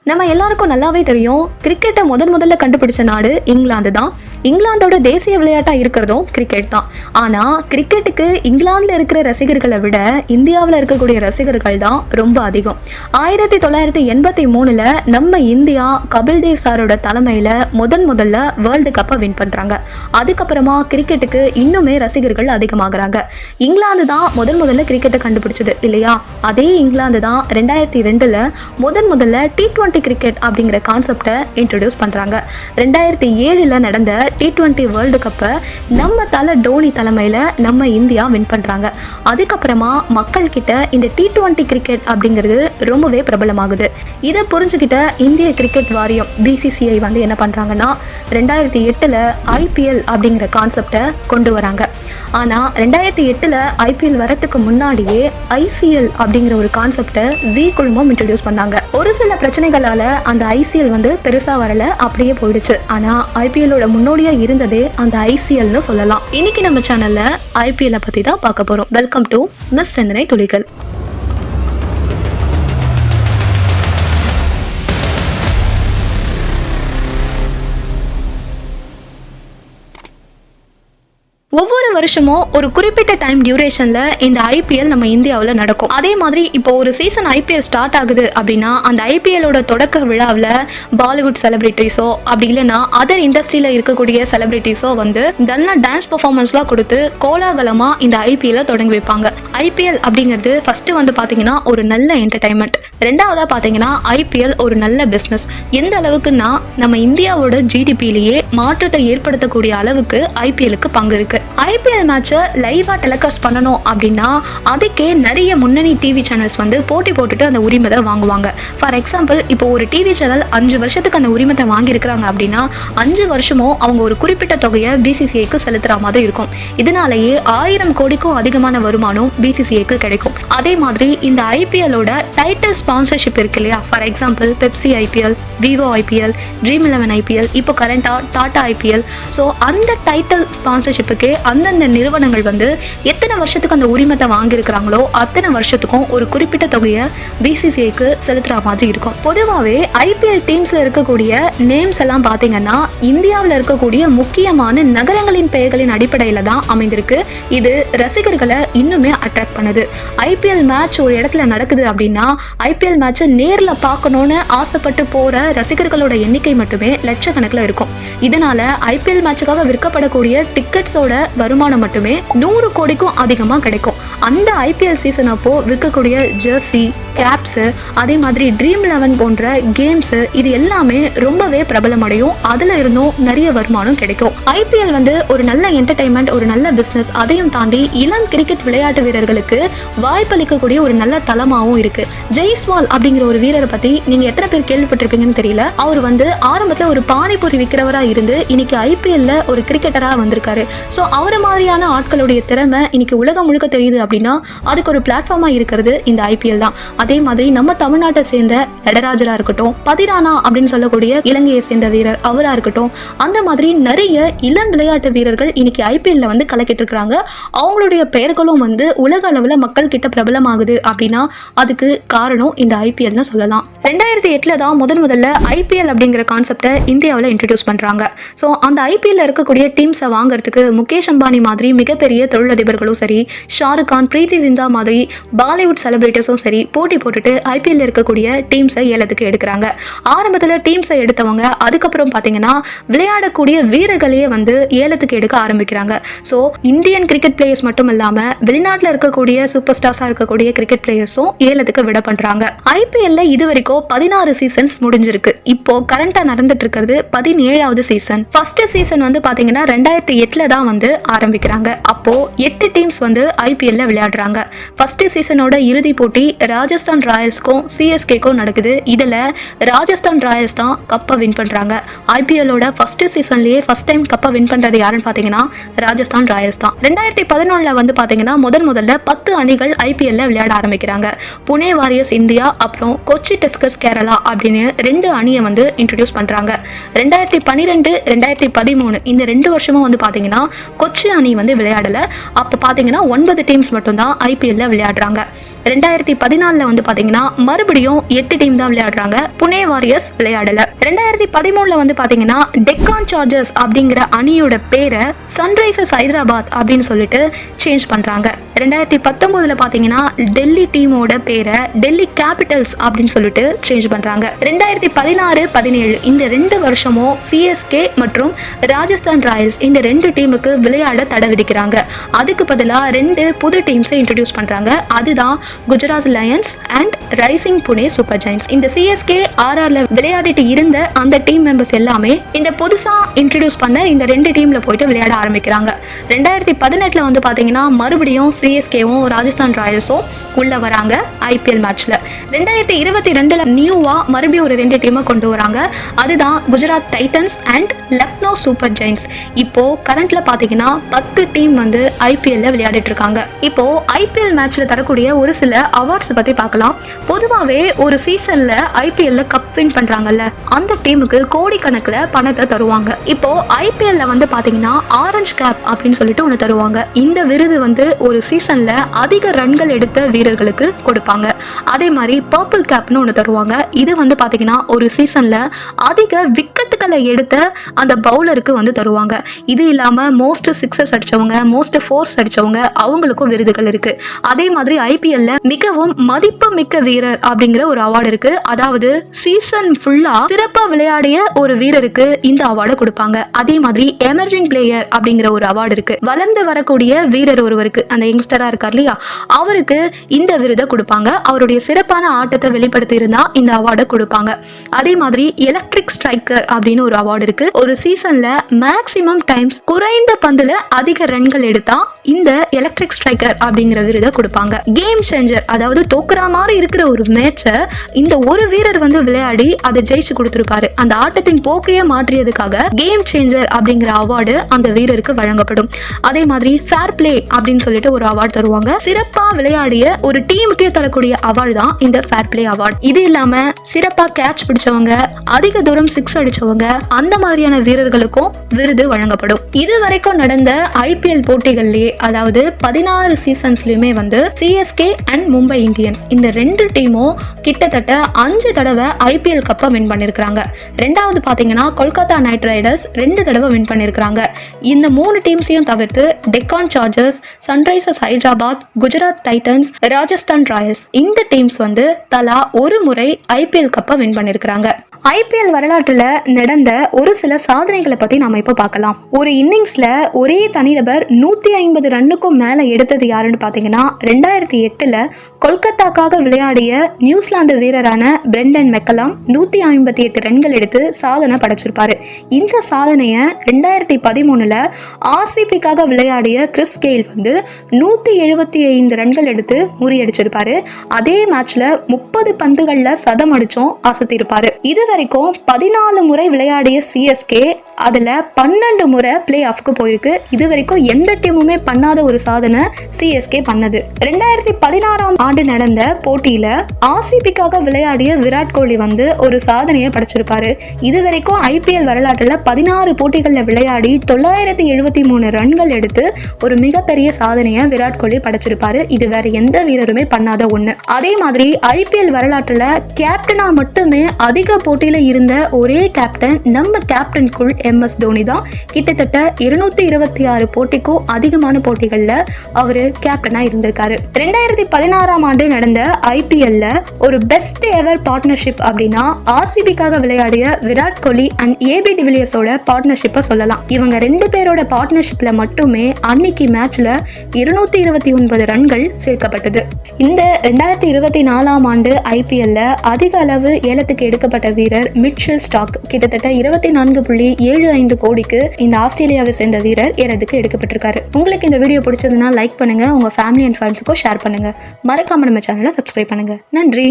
நம்ம எல்லாருக்கும் நல்லாவே தெரியும், கிரிக்கெட்டை முதல்ல கண்டுபிடிச்ச நாடு இங்கிலாந்து தான். இங்கிலாந்தோட தேசிய விளையாட்டா இருக்கிறதும் கிரிக்கெட் தான். ஆனா கிரிக்கெட்டுக்கு இங்கிலாந்துல இருக்கிற ரசிகர்களை விட இந்தியாவில் இருக்கக்கூடிய ரசிகர்கள் தான் ரொம்ப அதிகம். 1983 நம்ம இந்தியா கபில் தேவ் சாரோட தலைமையில முதல்ல வேர்ல்டு கப்பை வின் பண்றாங்க. அதுக்கப்புறமா கிரிக்கெட்டுக்கு இன்னுமே ரசிகர்கள் அதிகமாகறாங்க. இங்கிலாந்து தான் முதல்ல கிரிக்கெட்டை கண்டுபிடிச்சது இல்லையா? அதே இங்கிலாந்து தான் 2002 முதல்ல T20 கிரிக்கெட் அப்படிங்கிற கான்செப்டை இன்ட்ரடியூஸ் பண்றாங்க. 2007 நடந்த T20 வேர்ல்டு கப்பை நம்ம தலை டோனி தலைமையில நம்ம இந்தியா வின் பண்றாங்க. அதுக்கப்புறமா மக்கள் கிட்ட இந்த T20 கிரிக்கெட் அப்படிங்கிறது ரொம்பவே பிரபலமாகுது. இதை புரிஞ்சுக்கிட்ட இந்திய கிரிக்கெட் வாரியம் BCCI என்ன பண்றாங்கன்னா 2008 IPL அப்படிங்கிற கான்செப்டை கொண்டு வராங்க. ஆனா 2008 IPL வரத்துக்கு முன்னாடியே ICL அப்படிங்கிற ஒரு கான்செப்டை ஜி குழுமம் இன்ட்ரடியூஸ் பண்ணாங்க. ஒரு சில பிரச்சனைகளால அந்த ICL பெருசா வரல, அப்படியே போயிடுச்சு. ஆனா IPL முன்னோடியா இருந்ததே அந்த ICLன்னு சொல்லலாம். இன்னைக்கு நம்ம சேனல்ல IPL பத்தி தான் பார்க்க போறோம். வெல்கம் டு மிஸ் சிந்தனை துளிகள். ஒவ்வொரு வருஷமும் ஒரு குறிப்பிட்ட டைம் டியூரேஷன்ல இந்த IPL நம்ம இந்தியாவில் நடக்கும். அதே மாதிரி இப்போ ஒரு சீசன் IPL ஸ்டார்ட் ஆகுது அப்படின்னா அந்த IPLோட தொடக்க விழாவில் பாலிவுட் செலிபிரிட்டிஸோ அப்படி இல்லைன்னா அதர் இண்டஸ்ட்ரியில இருக்கக்கூடிய செலிபிரிட்டிஸோ நல்ல டான்ஸ் பெர்ஃபார்மன்ஸ்லாம் கொடுத்து கோலாகலமா இந்த IPL தொடங்கி வைப்பாங்க. IPL அப்படிங்கிறது ஃபர்ஸ்ட் பாத்தீங்கன்னா ஒரு நல்ல என்டர்டைன்மெண்ட். ரெண்டாவதா பாத்தீங்கன்னா IPL ஒரு நல்ல பிசினஸ். எந்த அளவுக்குன்னா நம்ம இந்தியாவோட GDPலேயே மாற்றத்தை ஏற்படுத்தக்கூடிய அளவுக்கு IPLக்கு பங்கு இருக்கு. IPL மேட்சை லைவா டெலிகாஸ்ட் பண்ணணும் அப்படின்னா அதுக்கே நிறைய முன்னணி டிவி சேனல்ஸ் போட்டி போட்டுட்டு அந்த உரிமத்தை வாங்குவாங்க. ஃபார் எக்ஸாம்பிள், இப்போ ஒரு டிவி சேனல் 5 வருஷத்துக்கு அந்த உரிமத்தை வாங்கியிருக்கிறாங்க அப்படின்னா 5 வருஷமும் அவங்க ஒரு குறிப்பிட்ட தொகையை BCCIக்கு செலுத்துற மாதிரி இருக்கும். இதனாலேயே 1000 கோடிக்கும் அதிகமான வருமானம் BCCIக்கு கிடைக்கும். அதே மாதிரி இந்த IPLோட டைட்டில் ஸ்பான்சர்ஷிப் இருக்கு இல்லையா? For example Pepsi IPL, Vivo IPL, Dream11 IPL, இப்போ கரண்டா டாடா IPL. ஸோ அந்த டைட்டில் ஸ்பான்சர்ஷிப்புக்கு அந்தந்த நிறுவனங்கள் எத்தனை வருஷத்துக்கு அந்த உரிமத்தை வாங்கியிருக்கிறாங்களோ அத்தனை வருஷத்துக்கும் ஒரு குறிப்பிட்ட தொகையை BCCIக்கு செலுத்துற மாதிரி இருக்கும். பொதுவாகவே IPL டீம்ஸ்ல இருக்கக்கூடிய நேம்ஸ் எல்லாம் பார்த்தீங்கன்னா இந்தியாவில் இருக்கக்கூடிய முக்கியமான நகரங்களின் பெயர்களின் அடிப்படையில தான் அமைந்திருக்கு. இது ரசிகர்களை இன்னுமே அட்ராக்ட் பண்ணுது. IPL மேட்ச் ஒரு இடத்துல நடக்குது அப்படின்னா IPL மேட்சை நேரில் பார்க்கணும்னு ஆசைப்பட்டு போற ரசிகர்களோட எண்ணிக்கை மட்டுமே லட்சக்கணக்கில் இருக்கும். இதனால IPL மேட்சுக்காக விற்கப்படக்கூடிய டிக்கெட்ஸோட வருமானம் மட்டுமே 100 கோடிக்கும் அதிகமாக கிடைக்கும். அந்த IPL சீசன் அப்போ விற்கக்கூடிய ஜெர்சி, கேப்ஸ், அதே மாதிரி Dream11 போன்ற கேம்ஸ், இது எல்லாமே ரொம்பவே பிரபலமடையும். அதுல இருந்தும் நிறைய வருமானம் கிடைக்கும். IPL ஒரு நல்ல என்டர்டைன்மெண்ட், ஒரு நல்ல பிசினஸ். அதையும் தாண்டி இளம் கிரிக்கெட் விளையாட்டு வீரர்களுக்கு வாய்ப்பளிக்கக்கூடிய ஒரு நல்ல தளமாகவும் இருக்கு. ஜெய்ஸ்வால் அப்படிங்கிற ஒரு வீரரை பத்தி நீங்க எத்தனை பேர் கேள்விப்பட்டிருப்பீங்கன்னு தெரியல. அவர் ஆரம்பத்துல ஒரு பானிபூரி விற்கிறவரா இருந்து இன்னைக்கு IPLல ஒரு கிரிக்கெட்டரா வந்திருக்காரு. ஸோ அவரை மாதிரியான ஆட்களுடைய திறமை இன்னைக்கு உலகம் முழுக்க தெரியுது அப்படின்னா அதுக்கு ஒரு பிளாட்ஃபார்மா இருக்கிறது இந்த IPL தான். அதே மாதிரி நம்ம தமிழ்நாட்டை சேர்ந்த நடராஜரா இருக்கட்டும், பதிரானா அப்படின்னு சொல்லக்கூடிய இலங்கையை சேர்ந்த வீரர் அவரா இருக்கட்டும், அந்த மாதிரி நிறைய இளம் விளையாட்டு வீரர்கள் இன்னைக்கு IPLல கலக்கிட்டு இருக்காங்க. அவங்களுடைய பெயர்களும் உலக அளவுல மக்கள் கிட்ட பிரபலமாகுது அப்படின்னா அதுக்கு காரணம் இந்த IPLன்னு சொல்லலாம். 2008 தான் முதல்ல IPL அப்படிங்கிற கான்செப்டை இந்தியாவில் இன்ட்ரடியூஸ் பண்றாங்க. ஸோ அந்த IPL இருக்கக்கூடிய டீம்ஸை வாங்குறதுக்கு முகேஷ் அம்பானி மாதிரி மிகப்பெரிய தொழிலதிபர்களும் சரி, ஷாருக் கான், பிரீத்தி சிந்தா மாதிரி பாலிவுட் செலிபிரிட்டிஸும் சரி போட்டி போட்டுட்டு IPL இருக்கக்கூடிய டீம்ஸை ஏலத்துக்கு எடுக்கிறாங்க. ஆரம்பத்தில் டீம்ஸை எடுத்தவங்க அதுக்கப்புறம் பார்த்தீங்கன்னா விளையாடக்கூடிய வீரர்களையே ஏலத்துக்கு எடுக்க ஆரம்பிக்கிறாங்க. ஸோ இந்தியன் கிரிக்கெட் பிளேயர்ஸ் மட்டும் இல்லாமல் வெளிநாட்டில் இருக்கக்கூடிய சூப்பர் ஸ்டார்ஸாக இருக்கக்கூடிய கிரிக்கெட் பிளேயர்ஸும் ஏலத்துக்கு விட பண்றாங்க. IPLல இது வரைக்கும் 16 சீசன்ஸ் முடிஞ்சிருக்கு. இப்போ கரண்டா நடந்துட்டு இருக்கிறது 17வது சீசன். ஃபர்ஸ்ட் சீசன் பார்த்தீங்கன்னா 2008 தான் ஆரம்பிக்கிறாங்க. அப்போ 8 டீம்ஸ் IPLல விளையாடுறாங்க. ஃபர்ஸ்ட் சீசனோட இறுதி போட்டி ராஜஸ்தான் ராயல்ஸ்க்கும் CSKக்கும் நடக்குது. இதுல ராஜஸ்தான் ராயல்ஸ் தான் கப்பை வின் பண்றாங்க. IPLோட ஃபர்ஸ்ட் சீசன்லயே ஃபர்ஸ்ட் டைம் கப்பை வின் பண்றது யாருன்னு பாத்தீங்கன்னா ராஜஸ்தான் ராயல்ஸ் தான். 2011 பாத்தீங்கன்னா முதல்ல 10 அணிகள் IPLல விளையாட ஆரம்பிக்கிறாங்க. புனே வாரியர்ஸ் இந்தியா, அப்புறம் கொச்சி டஸ்கர்ஸ் கேரளா அப்படின்னு 2 அணியை இன்ட்ரடியூஸ் பண்றாங்க. 2012, 2013 இந்த 2 வருஷமும் பாத்தீங்கன்னா கொச்சி அணி விளையாடல. அப்ப பாத்தீங்கன்னா 9 டீம்ஸ் மட்டும் தான் IPLல விளையாடுறாங்க. 2014 வந்து பாத்தீங்கன்னா மறுபடியும் 8 டீம் தான் விளையாடுறாங்க. புனே வாரியர்ஸ் விளையாடல. 2013 வந்து பாத்தீங்கன்னா டெக்கான் சார்ஜர்ஸ் அப்படிங்கிற அணியோட பேரை சன்ரைசர்ஸ் ஹைதராபாத் அப்படின்னு சொல்லிட்டு சேஞ்ச் பண்றாங்க. 2019 பாத்தீங்கன்னா டெல்லி டீமோட பேரை டெல்லி கேபிட்டல்ஸ் அப்படின்னு சொல்லிட்டு சேஞ்ச் பண்றாங்க. 2016-17 இந்த 2 வருஷமும் சிஎஸ்கே மற்றும் ராஜஸ்தான் ராயல்ஸ் இந்த 2 டீமுக்கு விளையாட தடை விதிக்கிறாங்க. அதுக்கு பதிலா 2 புது டீம்ஸை இன்ட்ரோடியூஸ் பண்றாங்க. அதுதான் Gujarat lions and rising Pune super giants. இந்த சிஎஸ்கே ஆர்ஆர்ல விளையாடிட்டு இருந்த அந்த டீம் மெம்பர்ஸ் எல்லாமே இந்த புதுசா இன்ட்ரோடியூஸ் பண்ண இந்த 2 டீம்ல போயிட்டு விளையாட ஆரம்பிக்கிறாங்க. 2018 வந்து பாத்தீங்கன்னா மறுபடியும் சிஎஸ்கேவும் ராஜஸ்தான் ராயல்ஸும் உள்ள வராங்க ஐபிஎல் மேட்ச்ல. 2022 நியூவா மறுபடியும் ஒரு 2 டீமை கொண்டு வராங்க. அதுதான் Gujarat Titans and Lucknow super Giants. இப்போ கரண்ட்ல பாத்தீங்கன்னா 10 டீம் வந்து ஐபிஎல்ல விளையாடிட்டு இருக்காங்க. இப்போ ஐபிஎல் மேட்ச்ல தரக்கூடிய ஒரு சில அவார்ட்ஸ் பத்தி பார்க்கலாம். பொதுவாகவே ஒரு சீசன்ல ஐபிஎல்ல கப் வின் பண்றாங்கல்ல, அந்த டீமுக்கு கோடிக்கணக்கில் பணத்தை தருவாங்க. இப்போ ஐபிஎல்ல வந்து பாத்தீங்கன்னா ஆரஞ்சு கேப் அப்படின்னு சொல்லிட்டு ஒன்று தருவாங்க. இந்த விருது வந்து ஒரு சீசன்ல அதிக ரன்கள் எடுத்த வீரர்களுக்கு கொடுப்பாங்க. அதே மாதிரி பர்பிள் கேப்னு ஒன்று தருவாங்க. இது வந்து பாத்தீங்கன்னா ஒரு சீசன்ல அதிக விக்கெட்டுகளை எடுத்த அந்த பவுலருக்கு வந்து தருவாங்க. இது இல்லாம மோஸ்ட் சிக்ஸஸ் அடிச்சவங்க, மோஸ்ட் ஃபோர்ஸ் அடிச்சவங்க அவங்களுக்கும் விருதுகள் இருக்கு. அதே மாதிரி ஐபிஎல்ல மிகவும் மதிப்பு மிக்க வீரர் அப்படிங்கிற ஒரு அவார்டு இருக்கு. அதாவது சீசன் ஃபுல்லா சிறப்பா விளையாடிய ஒரு வீரருக்கு இந்த அவார்டு கொடுப்பாங்க. அதே மாதிரி எமர்ஜிங் பிளேயர் அப்படிங்கிற ஒரு அவார்டு இருக்கு. வளர்ந்து வரக்கூடிய வீரர் ஒருவருக்கு, அந்த யங்ஸ்டரா இருக்கார் இல்லையா, அவருக்கு இந்த விருதை கொடுப்பாங்க. அவருடைய சிறப்பான ஆட்டத்தை வெளிப்படுத்தி இருந்தா இந்த அவார்டை கொடுப்பாங்க. அதே மாதிரி எலக்ட்ரிக் ஸ்ட்ரைக்கர் அப்படின்னு ஒரு அவார்டு இருக்கு. ஒரு சீசன்ல மேக்சிமம் டைம்ஸ் குறைந்த பந்துல அதிக ரன்கள் எடுத்தா இந்த எலக்ட்ரிக் ஸ்ட்ரைக்கர் அப்படிங்கிற விருதை கொடுப்பாங்க. கேம் சேஞ்சர், அதாவது தோக்குற மாதிரி இருக்கிற ஒரு மேட்சை இந்த ஒரு வீரர் வந்து விளையாடி அதை ஜெயிச்சு கொடுத்திருப்பாரு. அந்த ஆட்டத்தின் போக்கையே மாற்றியதுக்காக கேம் சேஞ்சர் அப்படிங்கிற அவார்டு அந்த வீரருக்கு வழங்கப்படும். அதே மாதிரி ஃபேர் பிளே அப்படின்னு சொல்லிட்டு ஒரு அவார்டு தருவாங்க. சிறப்பா விளையாடிய ஒரு டீமுக்கே தரக்கூடிய அவார்டு தான் இந்த ஃபேர் பிளே அவார்டு. இது இல்லாம சிறப்பா கேட்ச் பிடிச்சவங்க, அதிக தூரம் சிக்ஸ் அடிச்சவங்க, அந்த மாதிரியான வீரர்களுக்கும் விருது வழங்கப்படும். இது வரைக்கும் நடந்த ஐபிஎல் போட்டிகள்லயே, அதாவது 16 சீசன்ஸ்லயுமே வந்து சிஎஸ்கே அண்ட் மும்பை இந்தியன்ஸ் இந்த 2 டீமும் கிட்டத்தட்ட 5 தடவை ஐபிஎல் கப்பை வின் பண்ணிருக்காங்க. ரெண்டாவது பாத்தீங்கன்னா கொல்கத்தா நைட் ரைடர்ஸ் 2 தடவை வின் பண்ணிருக்காங்க. இந்த 3 டீம்ஸையும் தவிர்த்து Deccan chargers, Sunrisers Hyderabad, Gujarat Titans, Rajasthan Royals இந்த டீம்ஸ் வந்து தலா ஒரு முறை ஐபிஎல் கப்பை வின் பண்ணிருக்காங்க. ஐபிஎல் வரலாற்றுல நடந்த ஒரு சில சாதனைகளை பத்தி நாம இப்ப பார்க்கலாம். ஒரு இன்னிங்ஸ்ல ஒரே தனிநபர் 150 ரன்னுக்கும் மேல எடுத்தது யாருன்னு பாத்தீங்கன்னா 2008 கொல்கத்தாக்காக விளையாடிய நியூசிலாந்து வீரரான பிரெண்டன் மெக்கலம் 158 ரன்கள் எடுத்து சாதனை படைச்சிருப்பாரு. இந்த சாதனையை 2013 ஆர்சிபிக்காக விளையாடிய கிறிஸ் கெயில் வந்து 175 ரன்கள் எடுத்து முறியடிச்சிருப்பாரு. அதே மேட்ச்ல 30 பந்துகள்ல சதம் அடிச்சும் அசத்திருப்பாரு. இது வரைக்கும் 14 முறை விளையாடிய சிஎஸ்கே அதுல 12 முறை பிளே ஆஃப்க்கு போயிருக்கு. இது வரைக்கும் எந்த டீமுமே பண்ணாத ஒரு சாதனை சிஎஸ்கே பண்ணது. 2016 ஆண்டு நடந்த போட்டியில ஆர்சிபிக்காக விளையாடிய விராட் கோலி வந்து ஒரு சாதனையை படைச்சிருப்பாரு. இது வரைக்கும் ஐபிஎல் வரலாற்றுல 16 போட்டிகள்ல விளையாடி 973 ரன்கள் எடுத்து ஒரு மிகப்பெரிய சாதனையை விராட் கோலி படைச்சிருப்பாரு. இது வேற எந்த வீரருமே பண்ணாத ஒண்ணு. அதே மாதிரி ஐபிஎல் வரலாற்றுல கேப்டனா மட்டுமே அதிக போட்டியில இருந்த ஒரே கேப்டன் நம்ம கேப்டன் குல் MS தோனி தான். கிட்டத்தட்ட 226 போட்டிக்கும் அதிகமான போட்டிகள்ல அவரு கேப்டனா இருந்திருக்காரு. 2016 ஆண்டு நடந்த ஐபிஎல்ல ஒரு பெஸ்ட் எவர் பார்ட்னர்ஷிப் அப்படின்னா ஆர்சிபிக்காக விளையாடிய விராட் கோலி அண்ட் ஏபி டிவிலியர்ஸோட பார்ட்னர்ஷிப்பை சொல்லலாம். இவங்க 2 பேரோட பார்ட்னர்ஷிப்ல மட்டுமே அன்னைக்கு மேட்ச்ல 229 ரன்கள் சேர்க்கப்பட்டது. இந்த 2024 ஆண்டு ஐபிஎல்ல அதிக அளவு ஏலத்துக்கு எடுக்கப்பட்ட வீரர் மிட்செல் ஸ்டார்க். கிட்டத்தட்ட 24.75 கோடிக்கு இந்த ஆஸ்திரேலியாவை சேர்ந்த வீரர் ஏலத்துக்கு எடுக்கப்பட்டிருக்காரு. உங்களுக்கு இந்த வீடியோ பிடிச்சதுன்னா லைக் பண்ணுங்க, உங்க ஃபேமிலி அண்ட் ஃப்ரெண்ட்ஸுக்கும் ஷேர் பண்ணுங்க. மறக்காம நம்ம சேனலை சப்ஸ்கிரைப் பண்ணுங்க. நன்றி.